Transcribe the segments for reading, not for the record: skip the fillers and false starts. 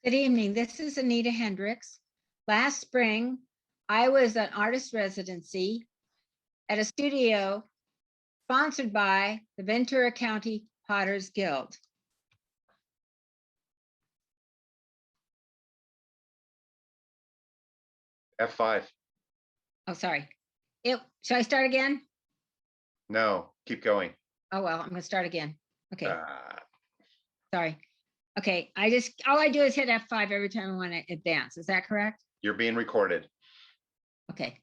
Good evening. This is Anita Hendricks. Last spring, I was an artist residency at a studio sponsored by the Ventura County Potters Guild. F5. Oh, sorry. Should I start again? No, keep going. Oh, well, I'm going to start again. Okay. Sorry. Okay. All I do is hit F5 every time I want to advance. Is that correct? You're being recorded. Okay.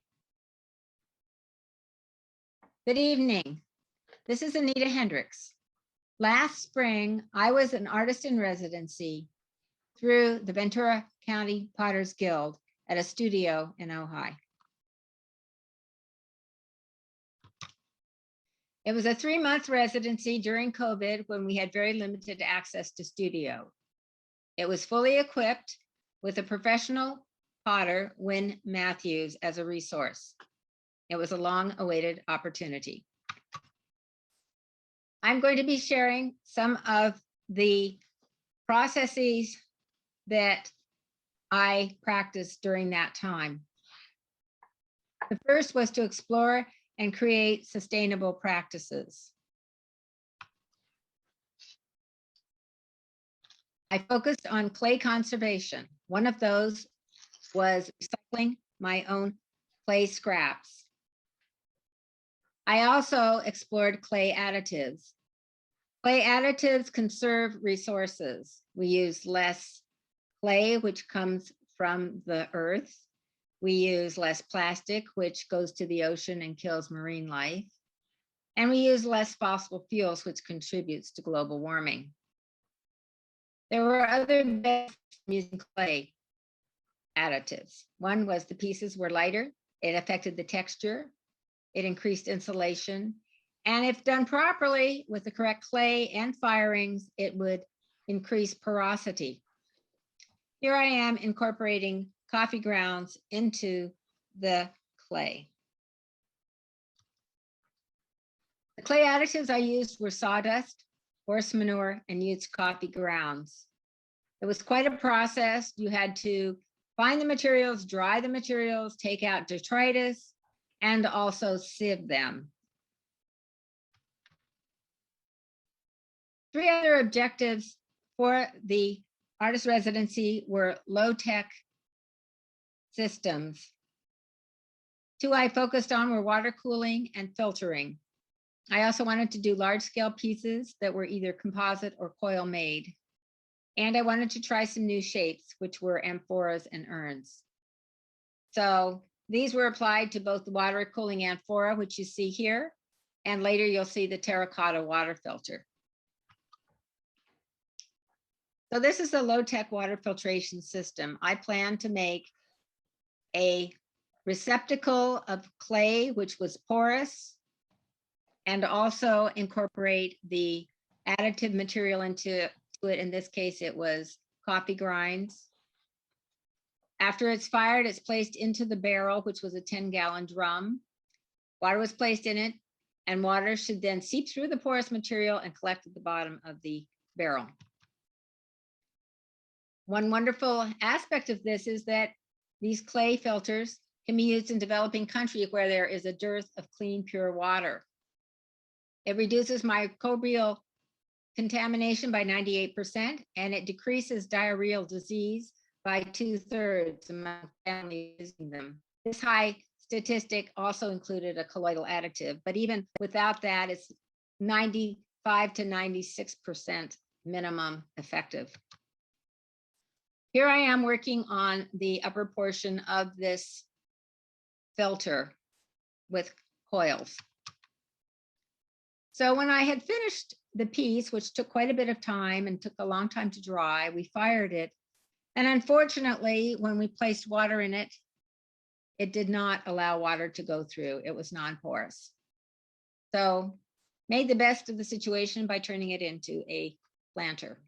Good evening. This is Anita Hendricks. Last spring, I was an artist in residency through the Ventura County Potters Guild at a studio in Ojai. It was a 3-month residency during COVID when we had very limited access to studio. It was fully equipped with a professional potter, Wynn Matthews, as a resource. It was a long-awaited opportunity. I'm going to be sharing some of the processes that I practiced during that time. The first was to explore and create sustainable practices. I focused on clay conservation. One of those was recycling my own clay scraps. I also explored clay additives. Clay additives conserve resources. We use less clay, which comes from the earth. We use less plastic, which goes to the ocean and kills marine life. And we use less fossil fuels, which contributes to global warming. There were other benefits from using clay additives. One was the pieces were lighter. It affected the texture. It increased insulation. And if done properly with the correct clay and firings, it would increase porosity. Here I am incorporating coffee grounds into the clay. The clay additives I used were sawdust, horse manure, and used coffee grounds. It was quite a process. You had to find the materials, dry the materials, take out detritus, and also sieve them. 3 other objectives for the artist residency were low-tech systems. 2 I focused on were water cooling and filtering. I also wanted to do large-scale pieces that were either composite or coil made. And I wanted to try some new shapes, which were amphoras and urns. So these were applied to both the water cooling amphora, which you see here, and later you'll see the terracotta water filter. So this is a low-tech water filtration system. I plan to make a receptacle of clay, which was porous, and also incorporate the additive material into it. In this case, it was coffee grinds. After it's fired, it's placed into the barrel, which was a 10-gallon drum. Water was placed in it, and water should then seep through the porous material and collect at the bottom of the barrel. One wonderful aspect of this is that these clay filters can be used in developing countries where there is a dearth of clean, pure water. It reduces microbial contamination by 98%, and it decreases diarrheal disease by 2/3 among families using them. This high statistic also included a colloidal additive, but even without that, it's 95 to 96% minimum effective. Here I am working on the upper portion of this filter with coils. So when I had finished the piece, which took quite a bit of time and took a long time to dry, we fired it. And unfortunately, when we placed water in it, it did not allow water to go through. It was non-porous. So made the best of the situation by turning it into a planter.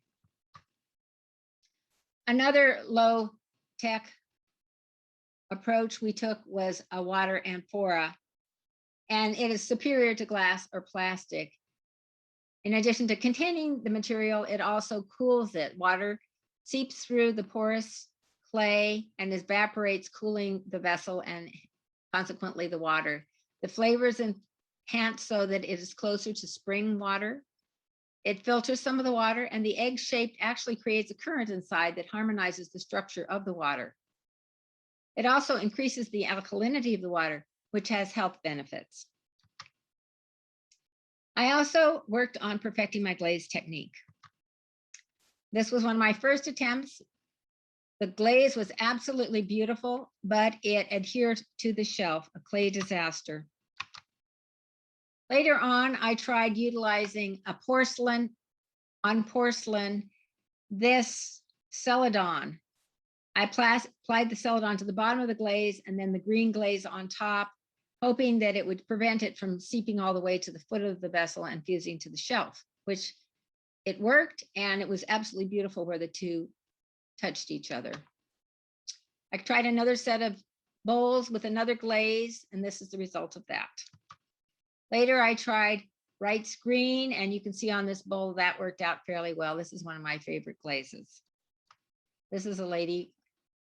Another low-tech approach we took was a water amphora, and it is superior to glass or plastic. In addition to containing the material, it also cools it. Water seeps through the porous clay and evaporates, cooling the vessel and consequently the water. The flavor is enhanced so that it is closer to spring water. It filters some of the water, and the egg shaped actually creates a current inside that harmonizes the structure of the water. It also increases the alkalinity of the water, which has health benefits. I also worked on perfecting my glaze technique. This was one of my first attempts. The glaze was absolutely beautiful, but it adhered to the shelf, a clay disaster. Later on, I tried utilizing a porcelain, this Celadon. I applied the Celadon to the bottom of the glaze and then the green glaze on top, hoping that it would prevent it from seeping all the way to the foot of the vessel and fusing to the shelf, which it worked, and it was absolutely beautiful where the two touched each other. I tried another set of bowls with another glaze, and this is the result of that. Later, I tried Wright's green, and you can see on this bowl that worked out fairly well. This is one of my favorite glazes. This is a lady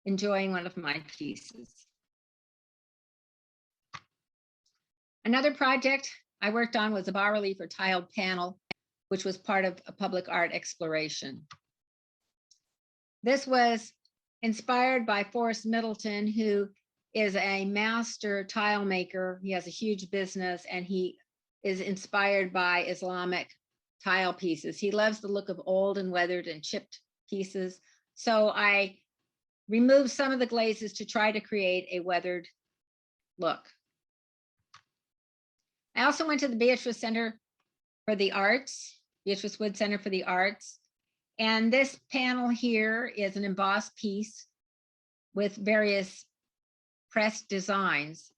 enjoying one of my pieces. Another project I worked on was a bas-relief or tiled panel, which was part of a public art exploration. This was inspired by Forrest Middleton, who is a master tile maker. He has a huge business, and he is inspired by Islamic tile pieces. He loves the look of old and weathered and chipped pieces. So I removed some of the glazes to try to create a weathered look. I also went to the Beatrice Center for the Arts, Beatrice Wood Center for the Arts. And this panel here is an embossed piece with various pressed designs.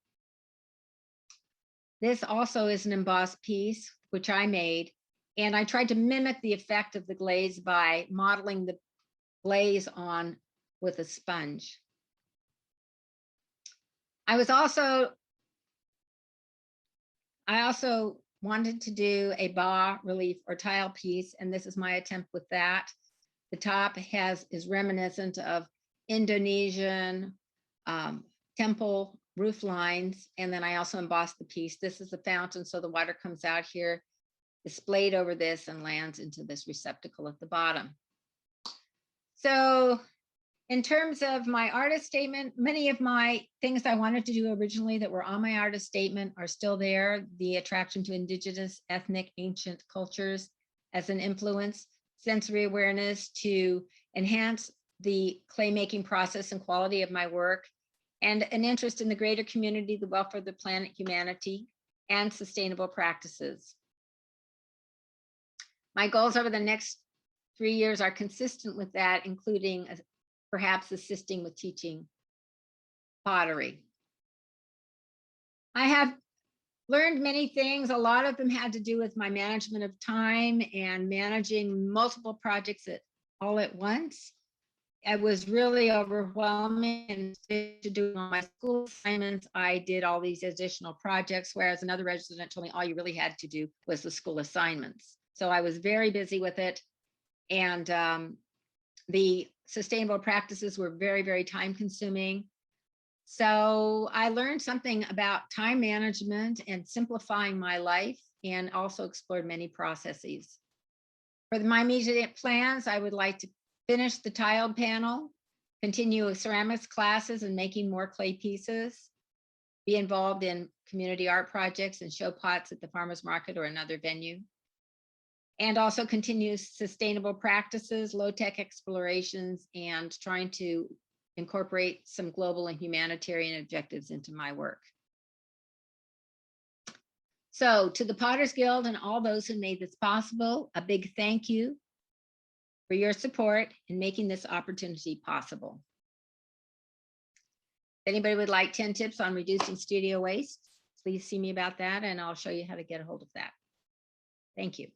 This also is an embossed piece, which I made. And I tried to mimic the effect of the glaze by modeling the glaze on with a sponge. I also wanted to do a bas-relief or tile piece, and this is my attempt with that. The top is reminiscent of Indonesian temple roof lines, and then I also embossed the piece. This is the fountain, so the water comes out here, displayed over this, and lands into this receptacle at the bottom. So in terms of my artist statement, many of my things I wanted to do originally that were on my artist statement are still there. The attraction to indigenous, ethnic, ancient cultures as an influence, sensory awareness to enhance the clay making process and quality of my work, and an interest in the greater community, the welfare of the planet, humanity, and sustainable practices. My goals over the next 3 years are consistent with that, including perhaps assisting with teaching pottery. I have learned many things. A lot of them had to do with my management of time and managing multiple projects all at once. It was really overwhelming, and to do all my school assignments, I did all these additional projects, whereas another resident told me all you really had to do was the school assignments. So I was very busy with it. And the sustainable practices were very, very time consuming. So I learned something about time management and simplifying my life, and also explored many processes. For my immediate plans, I would like to finish the tiled panel, continue ceramics classes and making more clay pieces, be involved in community art projects and show pots at the farmer's market or another venue, and also continue sustainable practices, low-tech explorations, and trying to incorporate some global and humanitarian objectives into my work. So to the Potters Guild and all those who made this possible, a big thank you for your support in making this opportunity possible. If anybody would like 10 tips on reducing studio waste, please see me about that, and I'll show you how to get a hold of that. Thank you.